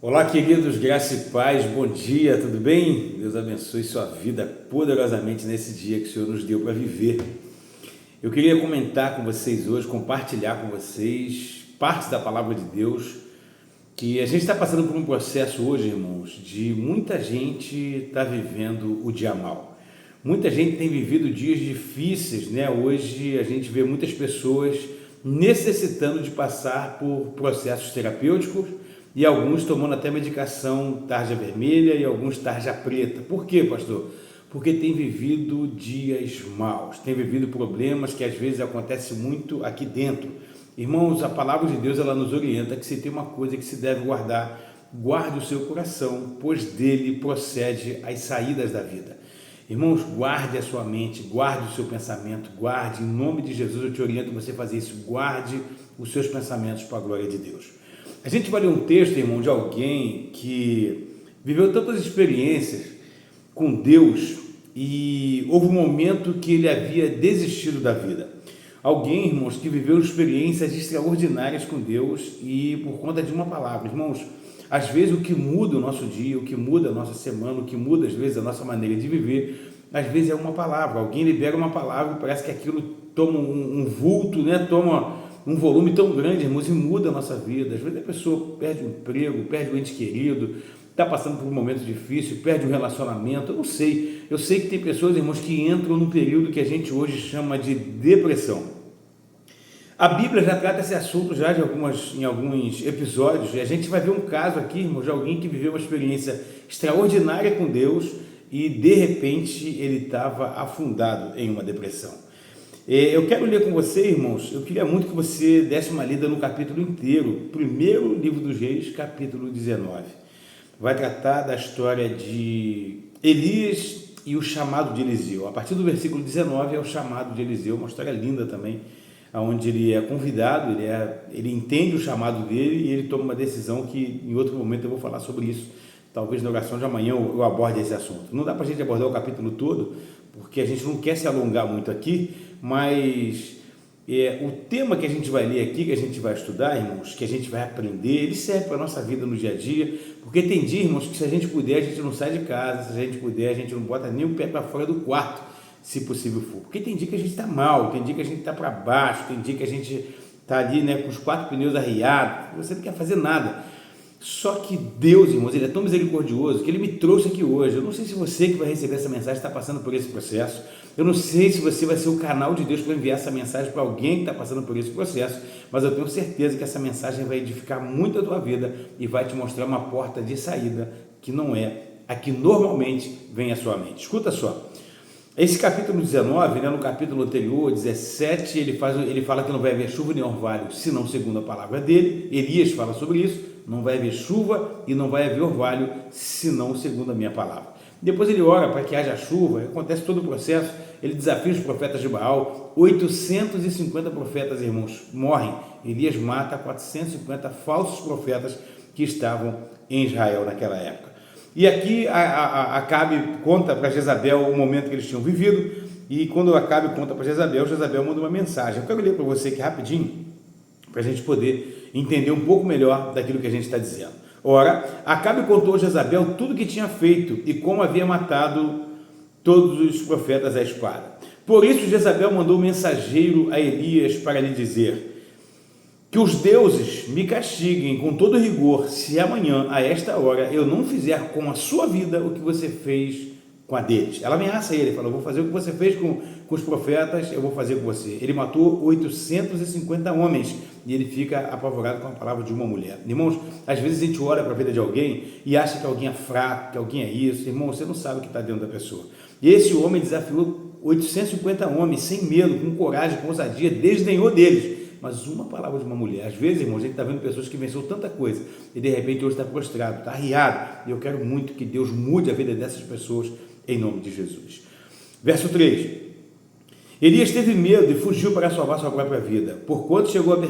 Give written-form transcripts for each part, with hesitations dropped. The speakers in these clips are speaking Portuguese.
Olá, queridos, graça e paz, bom dia, tudo bem? Deus abençoe sua vida poderosamente nesse dia que o Senhor nos deu para viver. Eu queria comentar com vocês hoje, compartilhar com vocês partes da palavra de Deus, que a gente está passando por um processo hoje, irmãos, de muita gente está vivendo o dia mal. Muita gente tem vivido dias difíceis, né? Hoje a gente vê muitas pessoas necessitando de passar por processos terapêuticos e alguns tomando até medicação tarja vermelha e alguns tarja preta. Por quê, pastor? Porque tem vivido dias maus, tem vivido problemas que às vezes acontecem muito aqui dentro. Irmãos, a palavra de Deus ela nos orienta que se tem uma coisa que se deve guardar, guarde o seu coração, pois dele procede as saídas da vida. Irmãos, guarde a sua mente, guarde o seu pensamento, guarde, em nome de Jesus eu te oriento a você fazer isso, guarde os seus pensamentos para a glória de Deus. A gente vai ler um texto, irmão, de alguém que viveu tantas experiências com Deus e houve um momento que ele havia desistido da vida. Alguém, irmãos, que viveu experiências extraordinárias com Deus e por conta de uma palavra. Irmãos, às vezes o que muda o nosso dia, o que muda a nossa semana, o que muda às vezes a nossa maneira de viver, às vezes é uma palavra. Alguém libera uma palavra e parece que aquilo toma um vulto, né? Toma um volume tão grande, irmãos, e muda a nossa vida. Às vezes a pessoa perde o emprego, perde o ente querido, está passando por um momento difícil, perde um relacionamento, eu não sei. Eu sei que tem pessoas, irmãos, que entram num período que a gente hoje chama de depressão. A Bíblia já trata esse assunto já em alguns episódios, e a gente vai ver um caso aqui, irmãos, de alguém que viveu uma experiência extraordinária com Deus e de repente ele estava afundado em uma depressão. Eu quero ler com você, irmãos, eu queria muito que você desse uma lida no capítulo inteiro, primeiro livro dos Reis, capítulo 19. Vai tratar da história de Elias e o chamado de Eliseu. A partir do versículo 19 é o chamado de Eliseu, uma história linda também, onde ele é convidado, ele entende o chamado dele e ele toma uma decisão que em outro momento eu vou falar sobre isso. Talvez na oração de amanhã eu aborde esse assunto. Não dá para a gente abordar o capítulo todo, porque a gente não quer se alongar muito aqui, mas o tema que a gente vai ler aqui, que a gente vai estudar, irmãos, que a gente vai aprender, ele serve para a nossa vida no dia a dia, porque tem dia, irmãos, que se a gente puder, a gente não sai de casa, se a gente puder, a gente não bota nem o pé para fora do quarto, se possível for, porque tem dia que a gente está mal, tem dia que a gente está para baixo, tem dia que a gente está ali, né, com os 4 pneus arriados, você não quer fazer nada. Só que Deus, irmãos, ele é tão misericordioso que ele me trouxe aqui hoje. Eu não sei se você que vai receber essa mensagem está passando por esse processo. Eu não sei se você vai ser o canal de Deus para enviar essa mensagem para alguém que está passando por esse processo, mas eu tenho certeza que essa mensagem vai edificar muito a tua vida e vai te mostrar uma porta de saída que não é a que normalmente vem à sua mente. Escuta só. Esse capítulo 19, né, no capítulo anterior, 17, ele fala que não vai haver chuva nem orvalho, senão segundo a palavra dele. Elias fala sobre isso. Não vai haver chuva e não vai haver orvalho, senão segundo a minha palavra. Depois ele ora para que haja chuva, acontece todo o processo, ele desafia os profetas de Baal, 850 profetas, irmãos, morrem. Elias mata 450 falsos profetas que estavam em Israel naquela época. E aqui Acabe conta para Jezabel o momento que eles tinham vivido, e quando Acabe conta para Jezabel, Jezabel manda uma mensagem. Eu quero ler para você aqui rapidinho, para a gente poder entender um pouco melhor daquilo que a gente está dizendo. Ora, Acabe contou a Jezabel tudo o que tinha feito e como havia matado todos os profetas à espada. Por isso Jezabel mandou um mensageiro a Elias para lhe dizer: que os deuses me castiguem com todo rigor se amanhã, a esta hora, eu não fizer com a sua vida o que você fez com a deles. Ela ameaça ele, fala: eu vou fazer o que você fez com os profetas, eu vou fazer com você. Ele matou 850 homens e ele fica apavorado com a palavra de uma mulher. Irmãos, às vezes a gente olha para a vida de alguém e acha que alguém é fraco, que alguém é isso. Irmão, você não sabe o que está dentro da pessoa. E esse homem desafiou 850 homens sem medo, com coragem, com ousadia, desdenhou deles. Mas uma palavra de uma mulher, às vezes, irmãos, a gente está vendo pessoas que venceu tanta coisa e de repente hoje está prostrado, está arriado. E eu quero muito que Deus mude a vida dessas pessoas em nome de Jesus. Verso 3. Elias teve medo e fugiu para salvar sua própria vida. Porquanto chegou em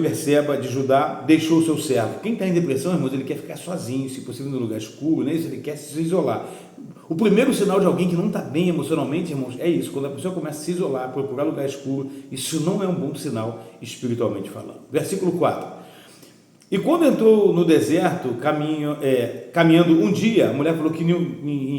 Berseba de Judá, deixou o seu servo. Quem está em depressão, irmãos, ele quer ficar sozinho, se possível no lugar escuro, né? Ele quer se isolar. O primeiro sinal de alguém que não está bem emocionalmente, irmãos, é isso. Quando a pessoa começa a se isolar, procurar lugar escuro, isso não é um bom sinal espiritualmente falando. Versículo 4. E quando entrou no deserto, caminhando um dia, a mulher falou que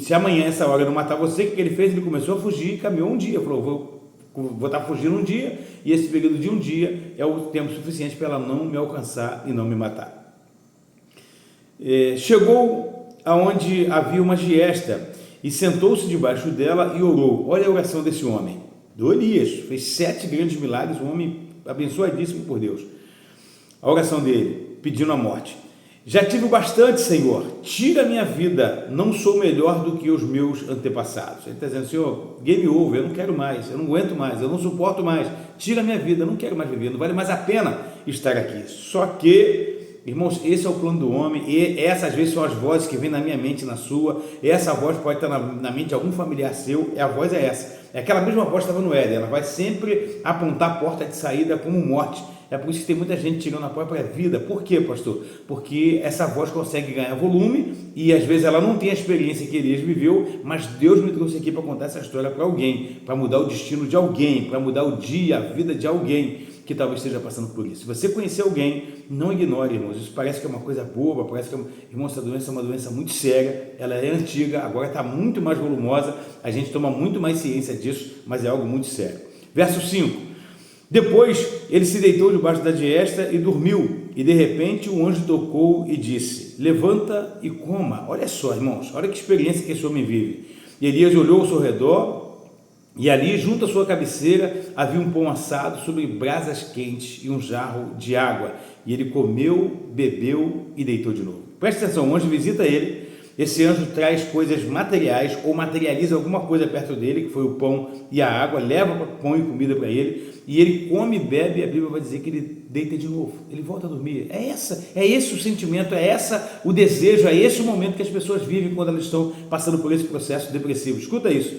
se amanhã essa hora eu não matar você, o que ele fez? Ele começou a fugir e caminhou um dia, falou, vou estar fugindo um dia, e esse período de um dia é o tempo suficiente para ela não me alcançar e não me matar. Chegou aonde havia uma giesta e sentou-se debaixo dela e orou. Olha a oração desse homem, do Elias, fez 7 grandes milagres, um homem abençoadíssimo por Deus. A oração dele, pedindo a morte: já tive bastante, Senhor, tira a minha vida, não sou melhor do que os meus antepassados. Ele está dizendo: Senhor, game over, eu não quero mais, eu não aguento mais, eu não suporto mais, tira a minha vida, eu não quero mais viver, não vale mais a pena estar aqui. Só que, irmãos, esse é o plano do homem, e essas vezes são as vozes que vêm na minha mente e na sua, essa voz pode estar na mente de algum familiar seu, a voz é essa, é aquela mesma voz que estava no Éden, ela vai sempre apontar a porta de saída como morte. É por isso que tem muita gente tirando a própria vida. Por quê, pastor? Porque essa voz consegue ganhar volume e às vezes ela não tem a experiência que Elias viveu, mas Deus me trouxe aqui para contar essa história para alguém, para mudar o destino de alguém, para mudar o dia, a vida de alguém que talvez esteja passando por isso. Se você conhecer alguém, não ignore, irmãos. Isso parece que é uma coisa boba, parece que, irmão, essa doença é uma doença muito séria, ela é antiga, agora está muito mais volumosa, a gente toma muito mais ciência disso, mas é algo muito sério. Verso 5. Depois ele se deitou debaixo da giesta e dormiu, e de repente o anjo tocou e disse: levanta e coma. Olha só, irmãos, olha que experiência que esse homem vive. E Elias olhou ao seu redor, e ali junto à sua cabeceira havia um pão assado sobre brasas quentes e um jarro de água, e ele comeu, bebeu e deitou de novo. Preste atenção, o anjo visita ele. Esse anjo traz coisas materiais ou materializa alguma coisa perto dele, que foi o pão e a água, leva pão e comida para ele, e ele come e bebe, e a Bíblia vai dizer que ele deita de novo, ele volta a dormir. É esse o sentimento, é essa o desejo, é esse o momento que as pessoas vivem quando elas estão passando por esse processo depressivo. Escuta isso.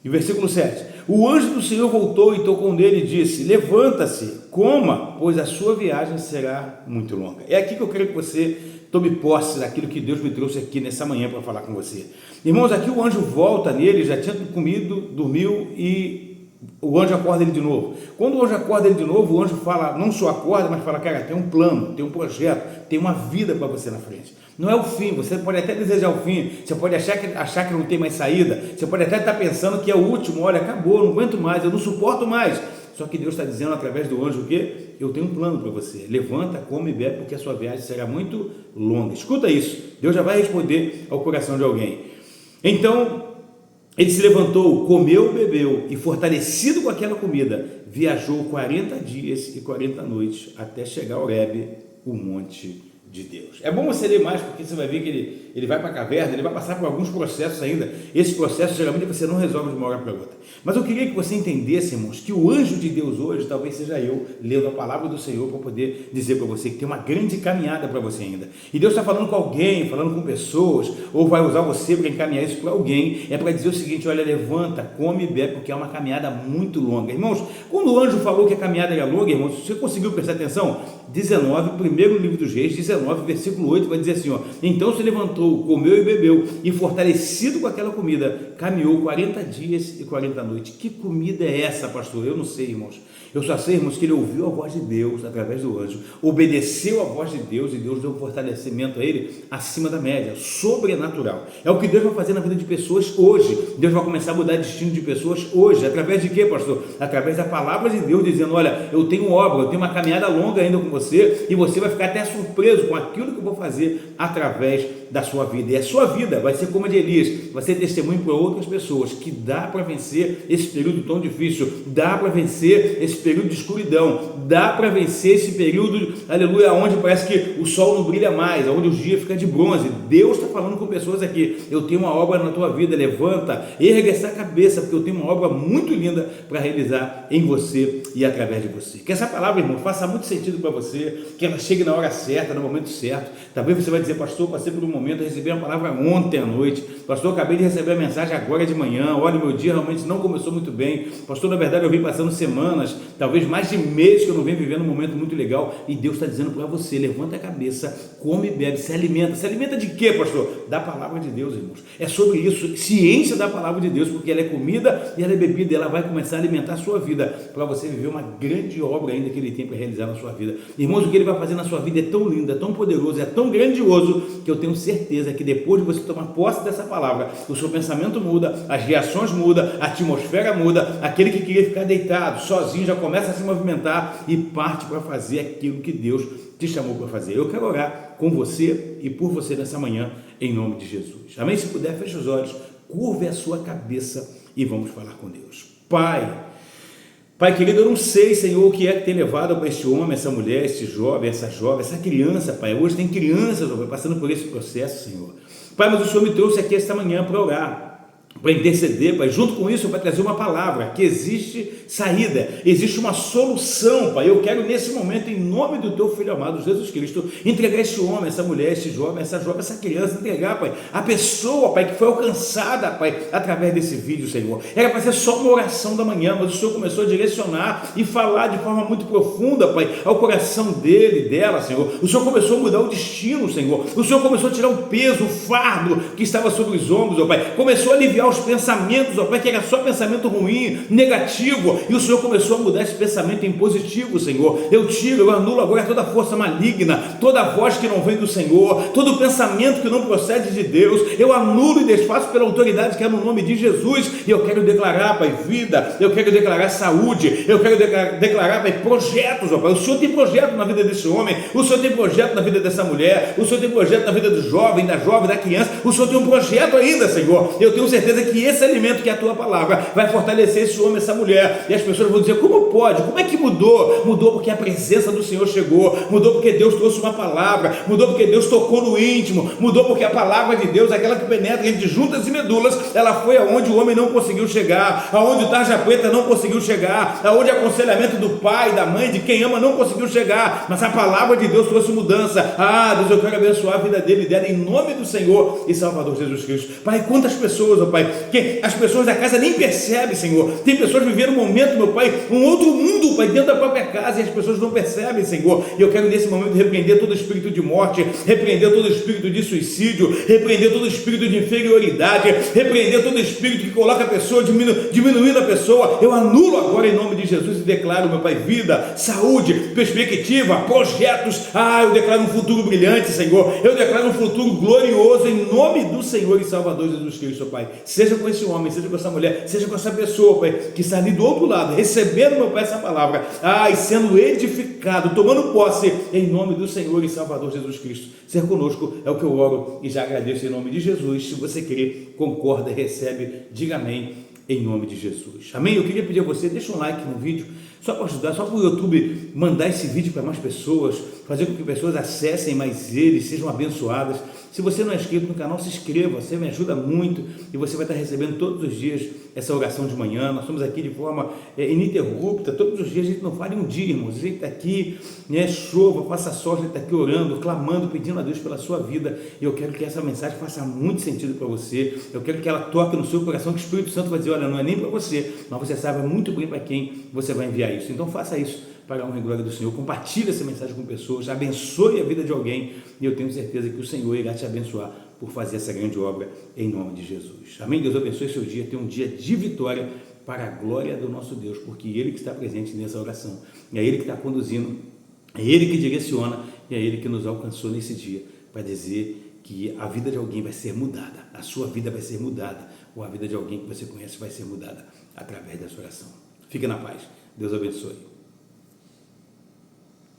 E versículo 7. O anjo do Senhor voltou e tocou nele e disse: levanta-se, coma, pois a sua viagem será muito longa. É aqui que eu quero que você tome posse daquilo que Deus me trouxe aqui nessa manhã para falar com você. Irmãos, aqui o anjo volta nele, já tinha comido, dormiu, e o anjo acorda ele de novo. Quando o anjo acorda ele de novo, o anjo fala, não só acorda, mas fala: cara, tem um plano, tem um projeto, tem uma vida para você na frente. Não é o fim, você pode até desejar o fim, você pode achar que não tem mais saída, você pode até estar pensando que é o último, olha, acabou, não aguento mais, eu não suporto mais. Só que Deus está dizendo através do anjo o quê? Eu tenho um plano para você. Levanta, come e bebe, porque a sua viagem será muito longa. Escuta isso. Deus já vai responder ao coração de alguém. Então, ele se levantou, comeu, bebeu e, fortalecido com aquela comida, viajou 40 dias e 40 noites até chegar ao Horebe, o monte de Deus. É bom você ler mais, porque você vai ver que ele vai para a caverna, ele vai passar por alguns processos ainda. Esse processo geralmente você não resolve de uma hora para outra. Mas eu queria que você entendesse, irmãos, que o anjo de Deus hoje talvez seja eu, lendo a palavra do Senhor, para poder dizer para você que tem uma grande caminhada para você ainda. E Deus está falando com alguém, falando com pessoas, ou vai usar você para encaminhar isso para alguém. É para dizer o seguinte: olha, levanta, come e bebe, porque é uma caminhada muito longa. Irmãos, quando o anjo falou que a caminhada era longa, irmãos, você conseguiu prestar atenção? 19, primeiro livro dos Reis, 19, versículo 8, vai dizer assim, ó: então se levantou, comeu e bebeu, e fortalecido com aquela comida, caminhou 40 dias e 40 noites. Que comida é essa, pastor? Eu não sei, irmãos. Eu só sei, irmãos, que ele ouviu a voz de Deus através do anjo, obedeceu a voz de Deus, e Deus deu um fortalecimento a ele acima da média, sobrenatural. É o que Deus vai fazer na vida de pessoas hoje. Deus vai começar a mudar o destino de pessoas hoje. Através de quê, pastor? Através da palavra de Deus, dizendo: olha, eu tenho obra, eu tenho uma caminhada longa ainda com você, e você vai ficar até surpreso com aquilo que eu vou fazer através da sua vida. E a sua vida vai ser como a de Elias, vai ser testemunho para outras pessoas, que dá para vencer esse período tão difícil, dá para vencer esse período de escuridão, dá para vencer esse período, aleluia, onde parece que o sol não brilha mais, onde os dias ficam de bronze. Deus está falando com pessoas aqui: eu tenho uma obra na tua vida, levanta, erga essa cabeça, porque eu tenho uma obra muito linda para realizar em você e através de você. Que essa palavra, irmão, faça muito sentido para você, que ela chegue na hora certa, no momento momento certo. Talvez você vai dizer, pastor, passei por um momento, eu recebi uma palavra ontem à noite. Pastor, acabei de receber a mensagem agora de manhã. Olha, meu dia realmente não começou muito bem. Pastor, na verdade eu vim passando semanas, talvez mais de meses que eu não venho vivendo um momento muito legal. E Deus está dizendo para você, levanta a cabeça, come e bebe, se alimenta. Se alimenta de quê, pastor? Da palavra de Deus, irmãos. É sobre isso, ciência da palavra de Deus, porque ela é comida e ela é bebida. Ela vai começar a alimentar a sua vida, para você viver uma grande obra ainda que Ele tem para realizar na sua vida. Irmãos, o que Ele vai fazer na sua vida é tão lindo, é tão poderoso, é tão grandioso, que eu tenho certeza que depois de você tomar posse dessa palavra, o seu pensamento muda, as reações mudam, a atmosfera muda, aquele que queria ficar deitado, sozinho, já começa a se movimentar e parte para fazer aquilo que Deus te chamou para fazer. Eu quero orar com você e por você nessa manhã, em nome de Jesus. Amém? Se puder, feche os olhos, curve a sua cabeça e vamos falar com Deus. Pai querido, eu não sei, Senhor, o que é que tem levado para este homem, essa mulher, este jovem, essa criança, Pai. Hoje tem crianças, Pai, passando por esse processo, Senhor. Pai, mas o Senhor me trouxe aqui esta manhã para orar, para interceder, Pai. Junto com isso, para trazer uma palavra, que existe saída, existe uma solução, Pai. Eu quero nesse momento, em nome do Teu Filho amado, Jesus Cristo, entregar este homem, essa mulher, este jovem, essa criança, entregar, Pai, a pessoa, Pai, que foi alcançada, Pai, através desse vídeo, Senhor. Era para ser só uma oração da manhã, mas o Senhor começou a direcionar e falar de forma muito profunda, Pai, ao coração dele, dela, Senhor. O Senhor começou a mudar o destino, Senhor. O Senhor começou a tirar o peso, o fardo que estava sobre os ombros, ó Pai. Começou a aliviar os pensamentos, ó Pai, que era só pensamento ruim, negativo, e o Senhor começou a mudar esse pensamento em positivo, Senhor. Eu anulo agora toda força maligna, toda voz que não vem do Senhor, todo pensamento que não procede de Deus, eu anulo e desfaço pela autoridade que é no nome de Jesus, e eu quero declarar, Pai, vida, eu quero declarar saúde, eu quero declarar, Pai, projetos, ó Pai. O Senhor tem projeto na vida desse homem, o Senhor tem projeto na vida dessa mulher, o Senhor tem projeto na vida do jovem, da criança, o Senhor tem um projeto ainda, Senhor. Eu tenho certeza que esse alimento que é a Tua palavra vai fortalecer esse homem, essa mulher, e as pessoas vão dizer, como pode? Como é que mudou? Mudou porque a presença do Senhor chegou, mudou porque Deus trouxe uma palavra, mudou porque Deus tocou no íntimo, mudou porque a palavra de Deus, aquela que penetra entre juntas e medulas, ela foi aonde o homem não conseguiu chegar, aonde o tarja preta não conseguiu chegar, aonde o aconselhamento do pai, da mãe, de quem ama não conseguiu chegar, mas a palavra de Deus trouxe mudança. Deus, eu quero abençoar a vida dele e dela em nome do Senhor e Salvador Jesus Cristo. Pai, quantas pessoas, ó Pai, que as pessoas da casa nem percebem, Senhor. Tem pessoas vivendo um momento, meu Pai, um outro mundo, Pai, dentro da própria casa, e as pessoas não percebem, Senhor. E eu quero nesse momento repreender todo espírito de morte, repreender todo espírito de suicídio, repreender todo espírito de inferioridade, repreender todo espírito que coloca a pessoa, diminuindo a pessoa. Eu anulo agora em nome de Jesus e declaro, meu Pai, vida, saúde, perspectiva, projetos. Eu declaro um futuro brilhante, Senhor. Eu declaro um futuro glorioso em nome do Senhor e Salvador Jesus Cristo, Pai. Seja com esse homem, seja com essa mulher, seja com essa pessoa, Pai, que está ali do outro lado, recebendo, meu Pai, essa palavra, e sendo edificado, tomando posse, em nome do Senhor e Salvador Jesus Cristo. Ser conosco é o que eu oro e já agradeço em nome de Jesus. Se você crer, concorda, recebe, diga amém, em nome de Jesus. Amém? Eu queria pedir a você, deixa um like no vídeo, só para ajudar, só para o YouTube mandar esse vídeo para mais pessoas, fazer com que pessoas acessem mais ele, sejam abençoadas. Se você não é inscrito no canal, se inscreva, você me ajuda muito e você vai estar recebendo todos os dias essa oração de manhã. Nós estamos aqui de forma ininterrupta, todos os dias. A gente não fala em um dia, irmãos. A gente está aqui, chova, faça sol, a gente está aqui orando, clamando, pedindo a Deus pela sua vida, e eu quero que essa mensagem faça muito sentido para você. Eu quero que ela toque no seu coração, que o Espírito Santo vai dizer, olha, não é nem para você, mas você sabe muito bem para quem você vai enviar isso. Então faça isso para a honra e glória do Senhor. Compartilhe essa mensagem com pessoas, abençoe a vida de alguém, e eu tenho certeza que o Senhor irá te abençoar por fazer essa grande obra em nome de Jesus. Amém? Deus abençoe seu dia, tenha um dia de vitória para a glória do nosso Deus, porque Ele que está presente nessa oração, é Ele que está conduzindo, é Ele que direciona, e é Ele que nos alcançou nesse dia para dizer que a vida de alguém vai ser mudada, a sua vida vai ser mudada, ou a vida de alguém que você conhece vai ser mudada através dessa oração. Fique na paz. Deus abençoe.